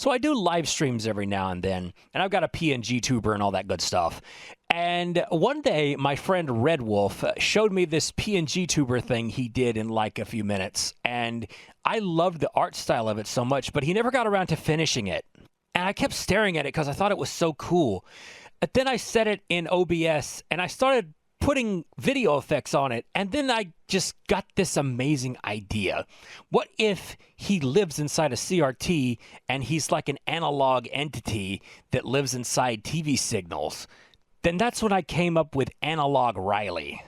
So I do live streams every now and then, and I've got a PNG tuber and all that good stuff. And one day, my friend Red Wolf showed me this PNG tuber thing he did in like a few minutes. And I loved the art style of it so much, but he never got around to finishing it. And I kept staring at it because I thought it was so cool. But then I set it in OBS, and I started putting video effects on it, and then I just got this amazing idea. What if he lives inside a CRT, and he's like an analog entity that lives inside TV signals? Then that's when I came up with Analog Reilly.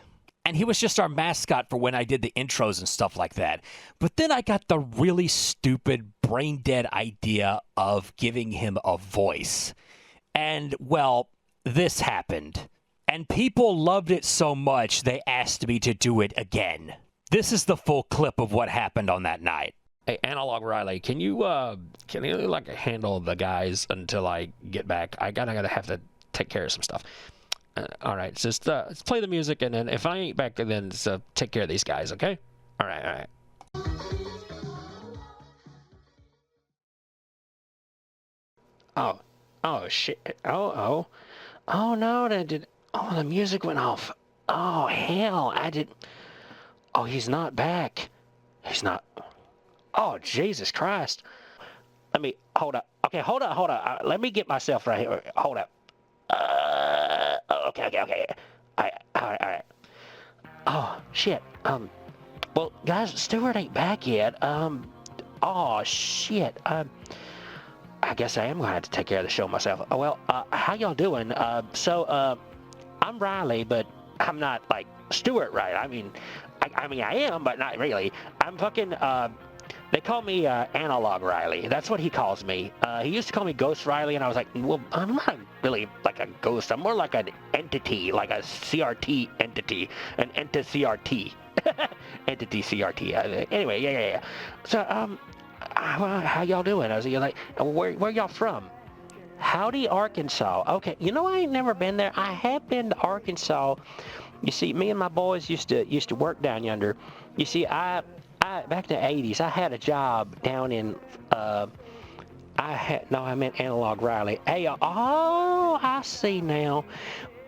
And he was just our mascot for when I did the intros and stuff like that. But then I got the really stupid, brain-dead idea of giving him a voice. And, well, this happened. And people loved it so much, they asked me to do it again. This is the full clip of what happened on that night. Hey, Analog Reilly, can you like handle the guys until I get back? I gotta have to take care of some stuff. All right, just let's play the music, and then if I ain't back, then take care of these guys, okay? All right. Oh shit. Oh no, that did. Oh, the music went off. Oh hell, I did. Oh, he's not back. He's not. Oh Jesus Christ. Let me hold up. Okay, hold up. Let me get myself right here. Hold up. Okay. All right. Oh, shit. Well, guys, Stuart ain't back yet. Oh, shit. I guess I am going to have to take care of the show myself. Oh, well, how y'all doing? I'm Riley, but I'm not, like, Stuart Riley. I mean, I am, but not really. I'm fucking, they call me Analog Reilly. That's what he calls me. He used to call me Ghost Riley, and I was like, well, I'm not really like a ghost. I'm more like an entity, like a CRT entity, an enti-CRT. Entity CRT. Anyway, yeah. So, how y'all doing? I was like, where y'all from? Howdy, Arkansas. Okay, you know I ain't never been there. I have been to Arkansas. You see, me and my boys used to work down yonder. You see, I back in the 80s, I had a job down in, I meant Analog Reilly. Hey, oh, I see now.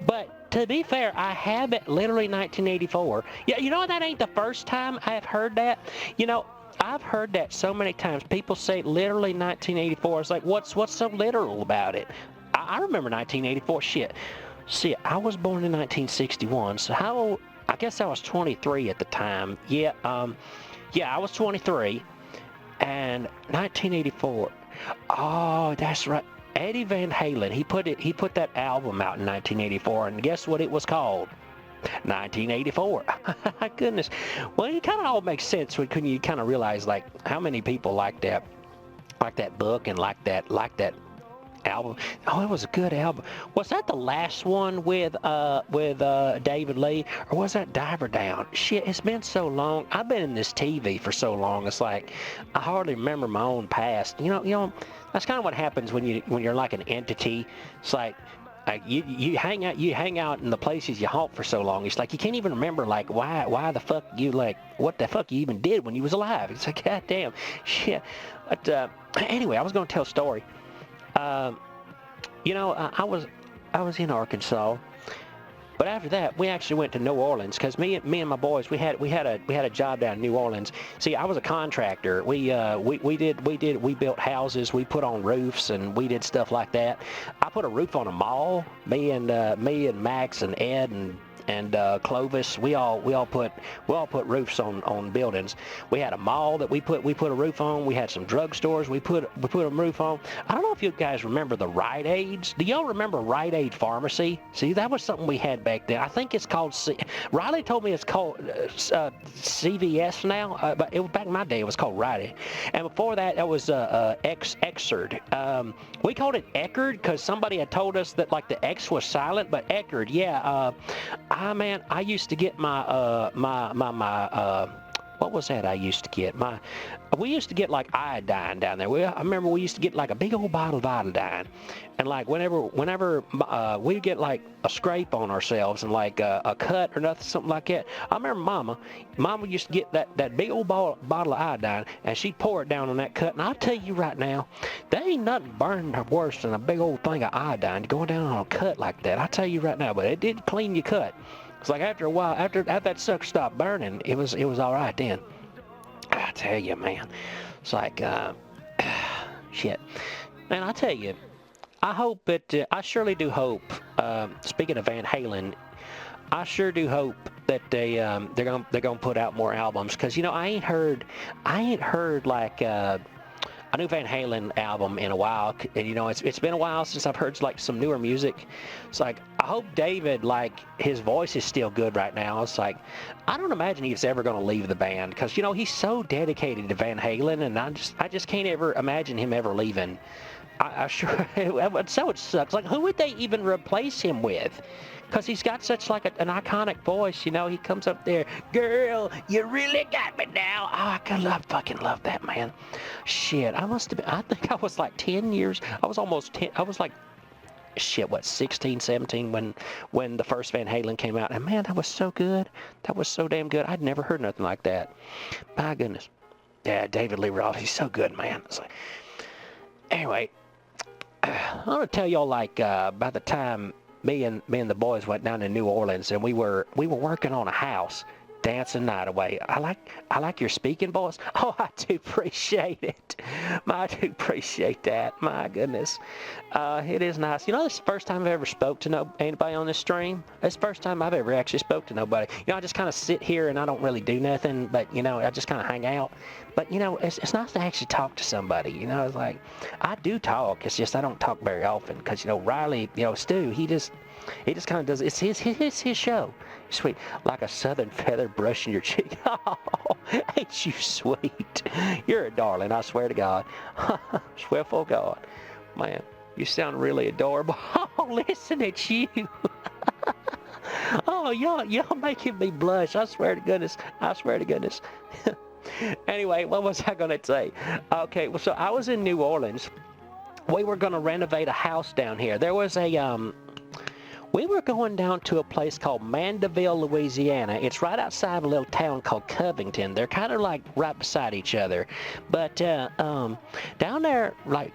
But to be fair, I have it literally 1984. Yeah, you know that ain't the first time I've heard that. You know, I've heard that so many times. People say literally 1984. It's like, what's so literal about it? I remember 1984. Shit, I was born in 1961. So how old? I guess I was 23 at the time. Yeah, I was 23, and 1984. Oh, that's right. Eddie Van Halen. He put that album out in 1984, and guess what it was called? 1984. My goodness. Well, it kind of all makes sense when you kind of realize like how many people like that book and like that album. Oh, it was a good album. Was that the last one with David Lee, or was that Diver Down? Shit, it's been so long. I've been in this TV for so long. It's like I hardly remember my own past. You know, that's kind of what happens when you're like an entity. It's like you hang out in the places you haunt for so long. It's like you can't even remember like why the fuck you like what the fuck you even did when you was alive. It's like goddamn shit. But anyway, I was going to tell a story. You know, I was in Arkansas, but after that we actually went to New Orleans because me and my boys we had a job down in New Orleans. See, I was a contractor. We built houses, we put on roofs, and we did stuff like that. I put a roof on a mall. Me and Max and Ed and Clovis, we all put roofs on buildings. We had a mall that we put a roof on. We had some drugstores we put a roof on. I don't know if you guys remember the Rite Aids. Do y'all remember Rite Aid Pharmacy? See, that was something we had back then. I think it's called Riley told me it's called CVS now, but back in my day it was called Rite Aid. And before that, it was Exerd. We called it Eckerd because somebody had told us that like the X was silent, but Eckerd, yeah. Man, I used to get my what was that I used to get? We used to get like iodine down there. I remember we used to get like a big old bottle of iodine, and like whenever we'd get like a scrape on ourselves and like a cut or nothing, something like that. I remember Mama used to get that big old bottle of iodine, and she'd pour it down on that cut. And I'll tell you right now, there ain't nothing burning worse than a big old thing of iodine going down on a cut like that. I'll tell you right now, but it did clean your cut. It's like after a while, after that sucker stopped burning, it was all right then. I tell you, man, it's like shit. And I tell you, I hope that I surely do hope. Speaking of Van Halen, I sure do hope that they're gonna put out more albums, because I ain't heard like a new Van Halen album in a while, and it's been a while since I've heard like some newer music. It's like I hope David, like, his voice is still good right now. It's like I don't imagine he's ever going to leave the band, because he's so dedicated to Van Halen, and I just can't ever imagine him ever leaving. I sure so it sucks. Like, who would they even replace him with? Because he's got such like an iconic voice, he comes up there, girl, you really got me now. Oh, I fucking love that, man. Shit, I think I was like 10 years, I was almost 10, I was like, shit, what, 16, 17 when the first Van Halen came out. And man, that was so good. That was so damn good. I'd never heard nothing like that. My goodness. Yeah, David Lee Roth, he's so good, man. It's like, anyway, I'm going to tell y'all, like, by the time me and the boys went down to New Orleans, and we were working on a house, dancing night away. I like your speaking voice. Oh, I do appreciate it. I do appreciate that. My goodness. It is nice. This is the first time I've ever spoke to anybody on this stream. It's the first time I've ever actually spoke to nobody. I just kind of sit here and I don't really do nothing, but, I just kind of hang out. But, it's nice to actually talk to somebody. It's like, I do talk. It's just I don't talk very often because, Riley, Stu, he just kind of does. It's his show. Sweet, like a southern feather brushing your cheek. Oh, ain't you sweet? You're a darling, I swear to God. Swear for God. Man, you sound really adorable. Oh, listen at you. Oh, y'all making me blush. I swear to goodness. I swear to goodness. Anyway, what was I going to say? Okay, well, so I was in New Orleans. We were going to renovate a house down here. There was we were going down to a place called Mandeville, Louisiana. It's right outside a little town called Covington. They're kind of like right beside each other. But down there, like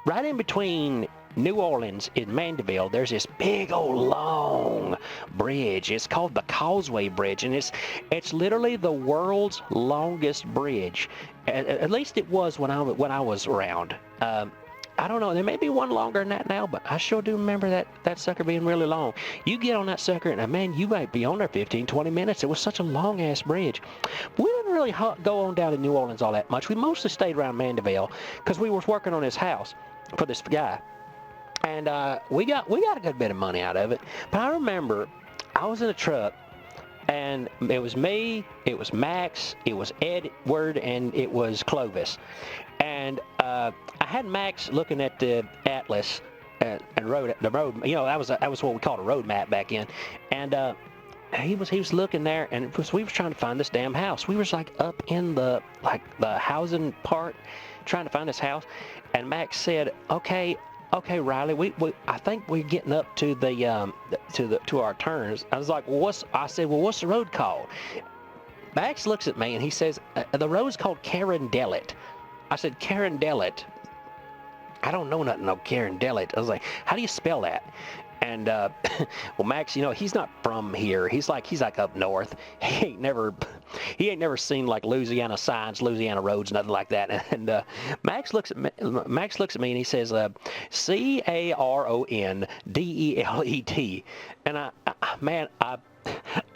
right in between New Orleans and Mandeville, there's this big old long bridge. It's called the Causeway Bridge, and it's literally the world's longest bridge. At least it was when I was around. I don't know, there may be one longer than that now, but I sure do remember that sucker being really long. You get on that sucker, and man, you might be on there 15, 20 minutes. It was such a long-ass bridge. We didn't really go on down to New Orleans all that much. We mostly stayed around Mandeville because we were working on his house for this guy. And we got a good bit of money out of it. But I remember I was in a truck, and it was me, it was Max, it was Edward, and it was Clovis. And I had Max looking at the atlas and the road. That was what we called a road map back then. And he was looking there, and we were trying to find this damn house. We was like up in the housing part, trying to find this house. And Max said, "Okay, Riley, I think we're getting up to to our turns." I was like, what's the road called? Max looks at me and he says, "The road's called Carondelet." I said, Carondelet? I don't know nothing of Carondelet. I was like, how do you spell that? And well, Max, he's not from here. He's like up north. He ain't never seen like Louisiana signs, Louisiana roads, nothing like that. And Max looks at me and he says, Carondelet. And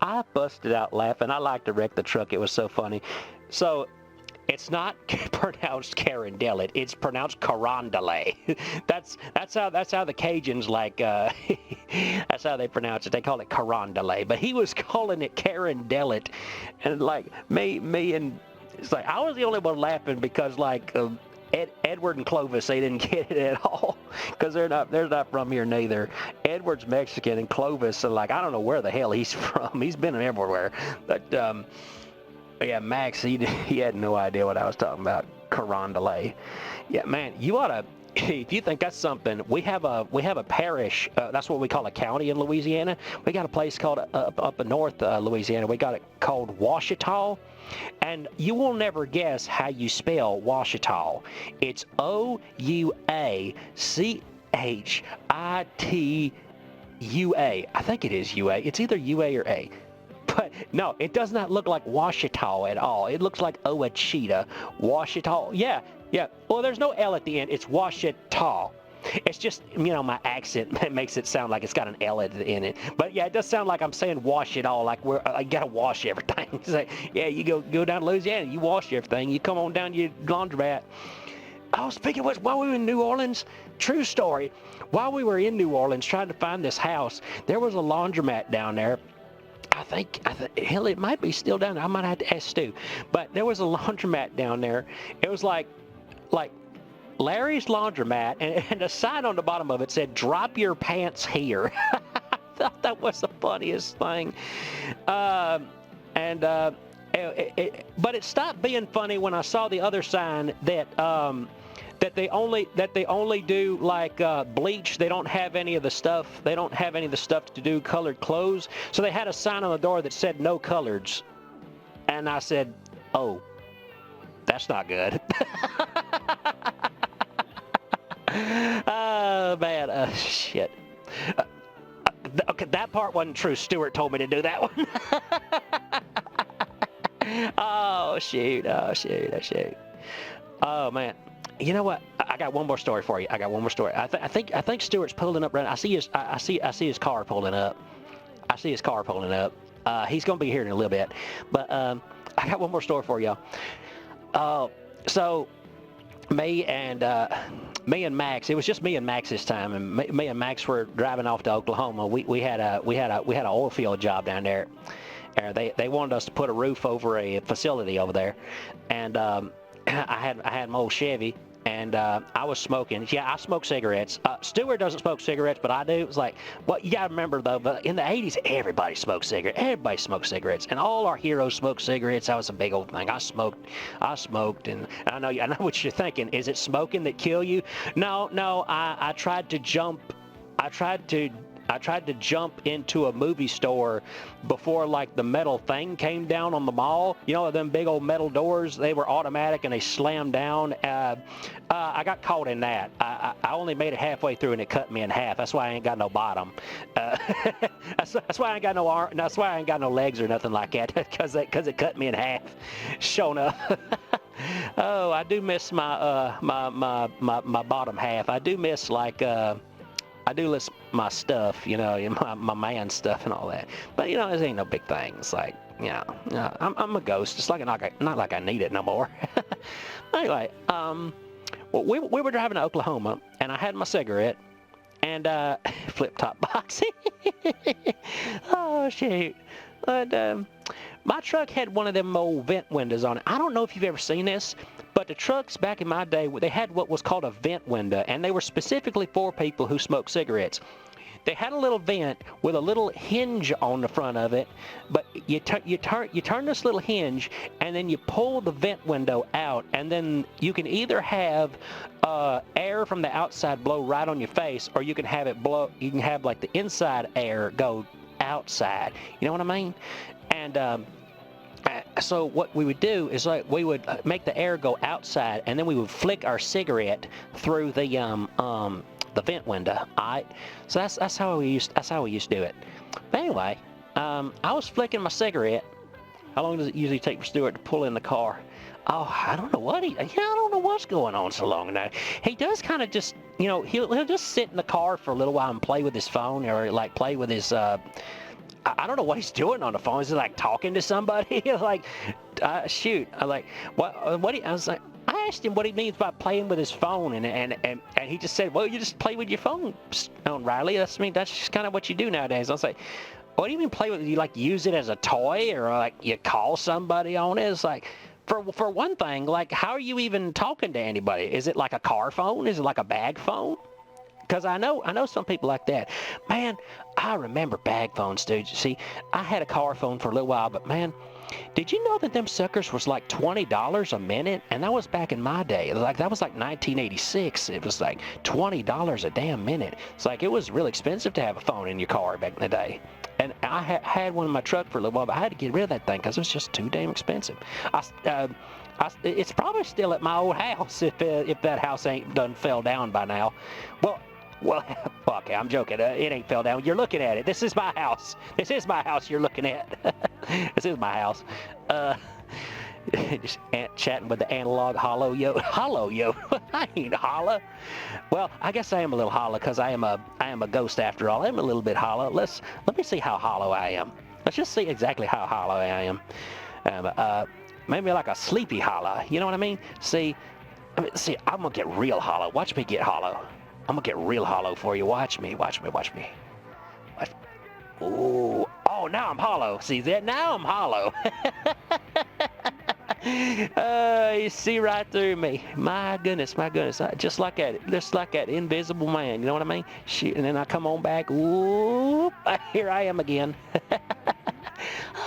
I busted out laughing. I like to wreck the truck. It was so funny. So it's not pronounced Carondelet. It's pronounced Carondelet. That's how the Cajuns like. That's how they pronounce it. They call it Carondelet, but he was calling it Carondelet, and like me and it's like I was the only one laughing because like Edward and Clovis, they didn't get it at all because they're not from here neither. Edward's Mexican and Clovis, like I don't know where the hell he's from. He's been everywhere, but. Yeah, Max, he had no idea what I was talking about. Carondelet. Yeah, man, you ought to. If you think that's something, we have a parish. That's what we call a county in Louisiana. We got a place called up in North Louisiana. We got it called Ouachita, and you will never guess how you spell Ouachita. It's Ouachita. I think it is UA. It's either UA or A. But no, it does not look like Ouachita at all. It looks like Ouachita. Ouachita. Yeah. Well, there's no L at the end. It's Ouachita. It's just, my accent makes it sound like it's got an L in it. But yeah, it does sound like I'm saying wash it all, like I gotta wash everything. It's like, yeah, you go down to Louisiana, you wash everything. You come on down to your laundromat. Oh, speaking of which, while we were in New Orleans, true story, while we were in New Orleans trying to find this house, there was a laundromat down there. I think, hell, it might be still down there. I might have to ask Stu. But there was a laundromat down there. It was like Larry's Laundromat, and a sign on the bottom of it said, "Drop your pants here." I thought that was the funniest thing. But it stopped being funny when I saw the other sign that they only do like bleach. They don't have any of the stuff. They don't have any of the stuff to do colored clothes. So they had a sign on the door that said "No coloreds," and I said, "Oh, that's not good." Oh man, shit. Okay, that part wasn't true. Stuart told me to do that one. Oh shoot. Oh man. You know what? I got one more story for you. I I think Stuart's pulling up right now. I see his car pulling up. He's gonna be here in a little bit. But I got one more story for y'all. So me and Max, it was just me and Max this time, and me and Max were driving off to Oklahoma. We had an oil field job down there. They wanted us to put a roof over a facility over there, and I had my old Chevy, and I was smoking. Yeah, I smoke cigarettes. Stuart doesn't smoke cigarettes, but I do. It's like, well, you gotta remember though, but in the 80s, everybody smoked cigarettes. Everybody smoked cigarettes, and all our heroes smoked cigarettes. That was a big old thing. I smoked, and I know what you're thinking. Is it smoking that kill you? No. I tried to jump. I tried to jump into a movie store before like the metal thing came down on the mall. You know, them big old metal doors, they were automatic and they slammed down. I got caught in that. I only made it halfway through and it cut me in half. That's why I ain't got no bottom. That's why I ain't got no arm. That's why I ain't got no legs or nothing like that, because it cut me in half. Shown up. Oh, I do miss my bottom half. I do miss I do list my stuff, my man stuff and all that. But, it ain't no big thing. It's like, I'm a ghost. It's like not like I need it no more. Anyway, well, we were driving to Oklahoma, and I had my cigarette, and flip-top box. Oh, shoot. But my truck had one of them old vent windows on it. I don't know if you've ever seen this, but the trucks back in my day, they had what was called a vent window, and they were specifically for people who smoke cigarettes. They had a little vent with a little hinge on the front of it, but you turn this little hinge, and then you pull the vent window out, and then you can either have air from the outside blow right on your face, or you can have it blow. You can have like the inside air go outside. You know what I mean? And so what we would do is like we would make the air go outside, and then we would flick our cigarette through the vent window. All right, so that's how we used to do it. But anyway, I was flicking my cigarette. How long does it usually take for Stuart to pull in the car? Oh, I don't know I don't know what's going on so long now. He does kind of just, he'll just sit in the car for a little while and play with his phone, or like play with his. I don't know what he's doing on the phone. Is he like talking to somebody? Like, shoot. I like what? I was like, I asked him what he means by playing with his phone, and he just said, well, you just play with your phone, Riley. That's just kind of what you do nowadays. I was like, what do you mean play with it? You like use it as a toy, or like you call somebody on it? It's like, for one thing, like how are you even talking to anybody? Is it like a car phone? Is it like a bag phone? Because I know some people like that. Man, I remember bag phones, dude. See, I had a car phone for a little while, but man, Did you know that them suckers was like $20 a minute? And that was back in my day. That was like 1986. It was like $20 a damn minute. It's like it was really expensive to have a phone in your car back in the day. And I had one in my truck for a little while, but I had to get rid of that thing because it was just too damn expensive. It's probably still at my old house if that house ain't done fell down by now. Well, okay, I'm joking. It ain't fell down. You're looking at it. This is my house. This is my house you're looking at. This is my house. Just chatting with the analog hollow yo. Hollow yo. I ain't hollow. Well, I guess I am a little hollow because I am a ghost after all. I am a little bit hollow. Let me see how hollow I am. Let's just see exactly how hollow I am. Maybe like a sleepy hollow. You know what I mean? See, I'm gonna get real hollow. Watch me get hollow. I'm gonna get real hollow for you. Watch me. Ooh. Oh, now I'm hollow. See that? Now I'm hollow. You see right through me. My goodness. Just like that invisible man. You know what I mean? And then I come on back. Ooh, here I am again.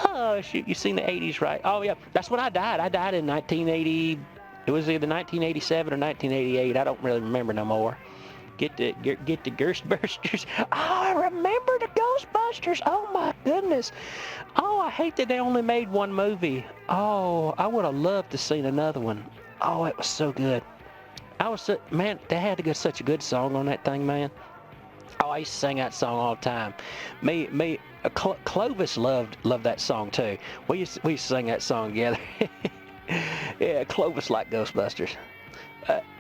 Oh, shoot. You seen the 80s, right? Oh, yeah. That's when I died. I died in 1980. It was either 1987 or 1988. I don't really remember no more. Get the Ghostbusters. Oh, I remember the Ghostbusters. Oh, my goodness. Oh, I hate that they only made one movie. Oh, I would have loved to seen another one. Oh, it was so good. Man, they had to get such a good song on that thing, man. Oh, I used to sing that song all the time. Clovis loved that song, too. We used to sing that song together. Yeah, Clovis liked Ghostbusters.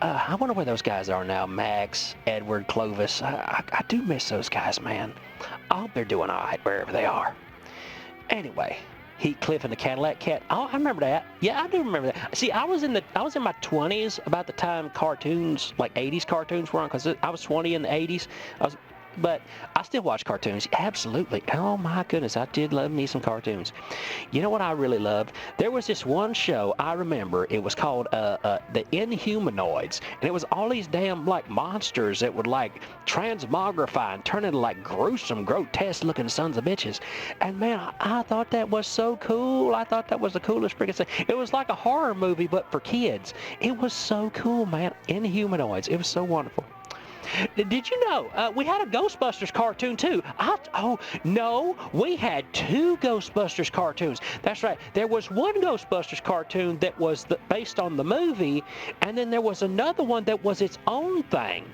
I wonder where those guys are now. Max, Edward, Clovis. I do miss those guys, man. I hope they're doing all right wherever they are. Anyway, Heathcliff and the Cadillac Cat. Oh, I remember that. Yeah, I do remember that. See, I was in my 20s about the time cartoons, like 80s cartoons were on, because I was 20 in the 80s. But I still watch cartoons. Absolutely. Oh, my goodness. I did love me some cartoons. You know what I really loved? There was this one show I remember. It was called The Inhumanoids. And it was all these damn, like, monsters that would, like, transmogrify and turn into, like, gruesome, grotesque-looking sons of bitches. And, man, I thought that was so cool. I thought that was the coolest freaking thing. It was like a horror movie, but for kids. It was so cool, man. Inhumanoids. It was so wonderful. Did you know we had a Ghostbusters cartoon too? No, we had two Ghostbusters cartoons. That's right. There was one Ghostbusters cartoon that was based on the movie, and then there was another one that was its own thing.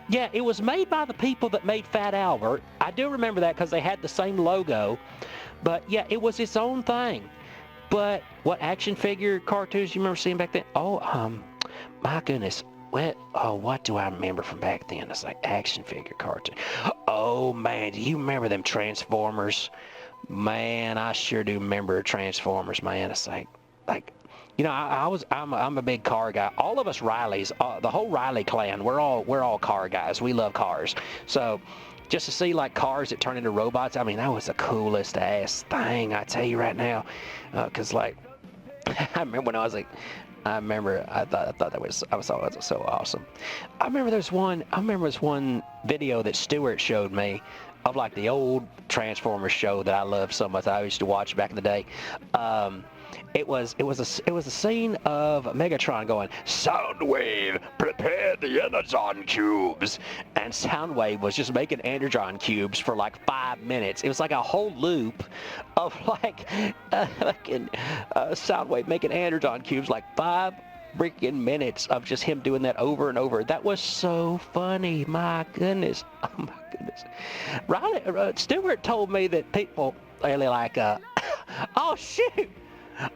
Yeah, it was made by the people that made Fat Albert. I do remember that because they had the same logo. But yeah, it was its own thing. But what action figure cartoons you remember seeing back then? Oh, my goodness. What do I remember from back then? It's like action figure cartoon. Oh, man, do you remember them Transformers? Man, I sure do remember Transformers, man. It's like, you know, I'm a big car guy. All of us Rileys, the whole Reilly clan, we're all car guys. We love cars. So just to see like cars that turn into robots, I mean, that was the coolest ass thing, I tell you right now. Because like, I remember when I was like, I thought that was so awesome. I remember this one video that Stuart showed me of like the old Transformers show that I loved so much that I used to watch back in the day. It was a scene of Megatron going, "Soundwave, prepare the energon cubes," and Soundwave was just making energon cubes for like 5 minutes. It was like a whole loop of like Soundwave making energon cubes, like 5 freaking minutes of just him doing that over and over. That was so funny. My goodness. Oh my goodness. Riley, Stuart told me that people really like oh shoot.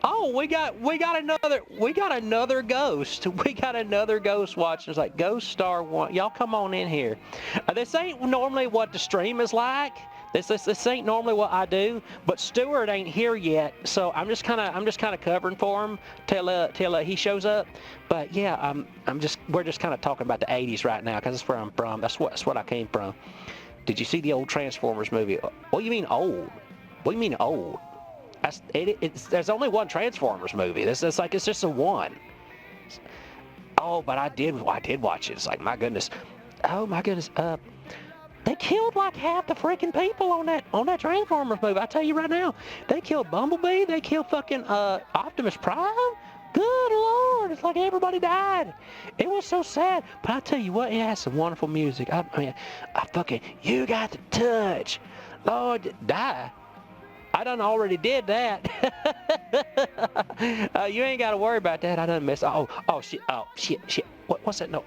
Oh, we got another ghost. We got another ghost watching. It's like Ghost Star 1. Y'all come on in here. This ain't normally what the stream is like. This ain't normally what I do, but Stuart ain't here yet, so I'm just kind of covering for him till he shows up. But yeah, we're just kind of talking about the 80s right now because that's where I'm from. That's what I came from. Did you see the old Transformers movie? What do you mean old? What do you mean old? There's only one Transformers movie. It's just a one. Oh, but I did watch it. It's like, my goodness. Oh my goodness. They killed like half the freaking people on that Transformers movie. I tell you right now, they killed Bumblebee. They killed fucking Optimus Prime. Good Lord, it's like everybody died. It was so sad. But I tell you what, it has some wonderful music. I mean, you got to touch. Lord, die. I done already did that. You ain't got to worry about that. I done missed. Oh shit. What's that? No.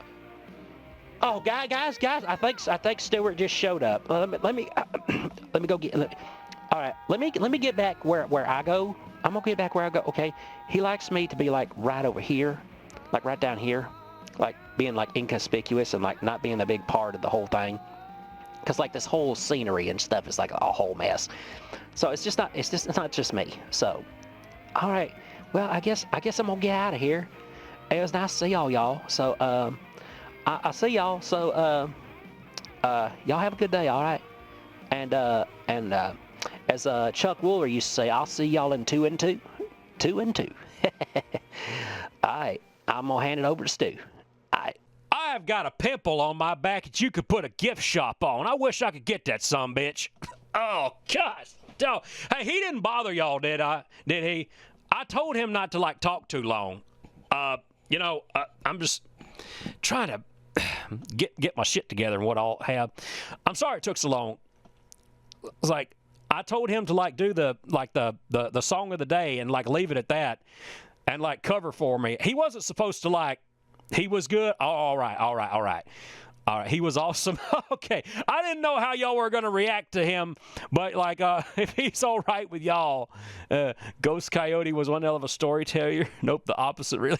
Oh, guys. I think Stuart just showed up. Let me go get. All right. Let me get back where I go. I'm gonna get back where I go. Okay. He likes me to be like right over here, like right down here, like being like inconspicuous and like not being a big part of the whole thing. Cause like this whole scenery and stuff is like a whole mess. So it's not just me. So, all right. Well, I guess I'm gonna get out of here. It was nice to see y'all. So, I'll see y'all. So, y'all have a good day. All right. And as Chuck Wooler used to say, I'll see y'all in 2 and 2. 2 and 2. All right. I'm gonna hand it over to Stu. All right. I've got a pimple on my back that you could put a gift shop on. I wish I could get that sumbitch. Oh, gosh. Oh, hey, he didn't bother y'all, did he? I told him not to, like, talk too long. I'm just trying to get my shit together and what I'll have. I'm sorry it took so long. It's like, I told him to, like, do the song of the day and, like, leave it at that and, like, cover for me. He wasn't supposed to, like, he was good. Oh, all right. He was awesome. Okay. I didn't know how y'all were going to react to him, but like, if he's all right with y'all, Ghost Coyote was one hell of a storyteller. Nope. The opposite, really.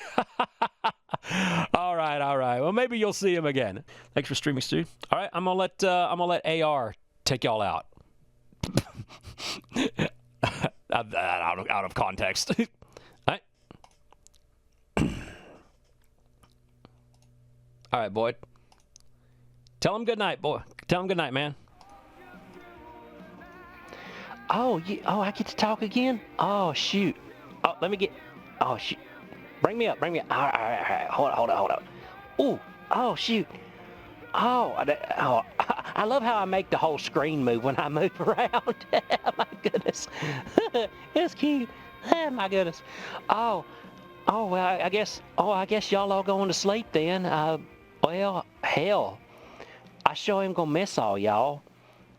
All right. Well, maybe you'll see him again. Thanks for streaming, Stu. All right. I'm going to let AR take y'all out. out of context. All right, Boyd. Tell him good night, boy. Tell him good night, man. Oh, I get to talk again? Oh, shoot. Oh, let me get... Oh, shoot. Bring me up. All right. Hold on. Ooh. Oh, shoot. Oh, I love how I make the whole screen move when I move around. My goodness. It's cute. Oh, my goodness. Oh, well, I guess y'all all going to sleep then. Well, hell, I sure am going to miss all y'all.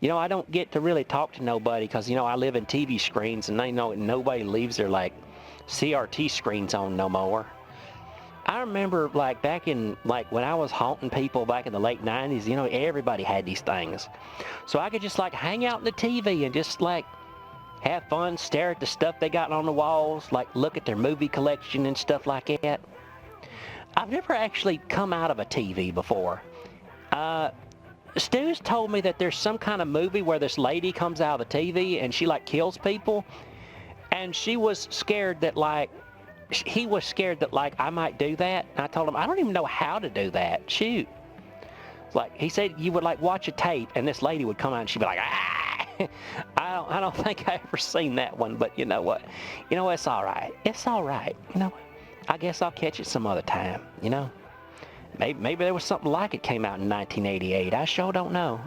You know, I don't get to really talk to nobody because, you know, I live in TV screens and nobody leaves their, like, CRT screens on no more. I remember, like, back in, like, when I was haunting people back in the late 90s, you know, everybody had these things. So I could just, like, hang out in the TV and just, like, have fun, stare at the stuff they got on the walls, like, look at their movie collection and stuff like that. I've never actually come out of a TV before. Stu's told me that there's some kind of movie where this lady comes out of the TV and she, like, kills people. And he was scared that, like, I might do that. And I told him, I don't even know how to do that. Shoot. Like, he said you would, like, watch a tape and this lady would come out and she'd be like, ah! I don't think I ever seen that one, but you know what? It's all right. You know, I guess I'll catch it some other time, you know? Maybe there was something like it came out in 1988. I sure don't know.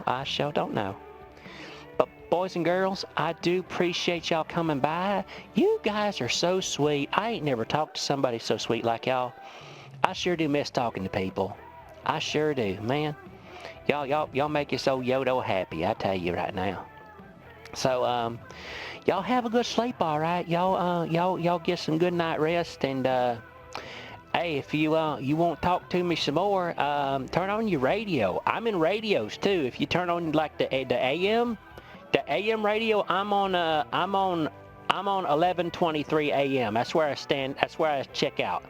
But boys and girls, I do appreciate y'all coming by. You guys are so sweet. I ain't never talked to somebody so sweet like y'all. I sure do miss talking to people. I sure do, man. Y'all make us old Yodo happy, I tell you right now. So, y'all have a good sleep, all right? Y'all get some good night rest, and hey, if you won't talk to me some more, turn on your radio. I'm in radios too. If you turn on like the AM radio, I'm on 11:23 AM. That's where I stand. That's where I check out.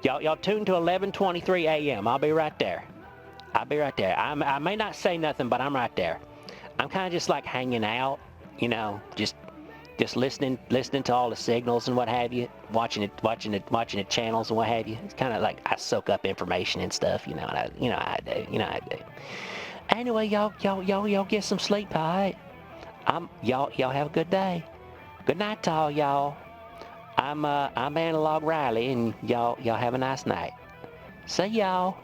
Y'all tune to 11:23 AM. I'll be right there. I may not say nothing, but I'm right there. I'm kind of just like hanging out, you know, just listening to all the signals and what have you, watching the channels and what have you. It's kind of like I soak up information and stuff, you know. I do. Anyway, y'all get some sleep, all right? Y'all have a good day. Good night to all y'all. I'm Analog Riley, and y'all have a nice night. See y'all.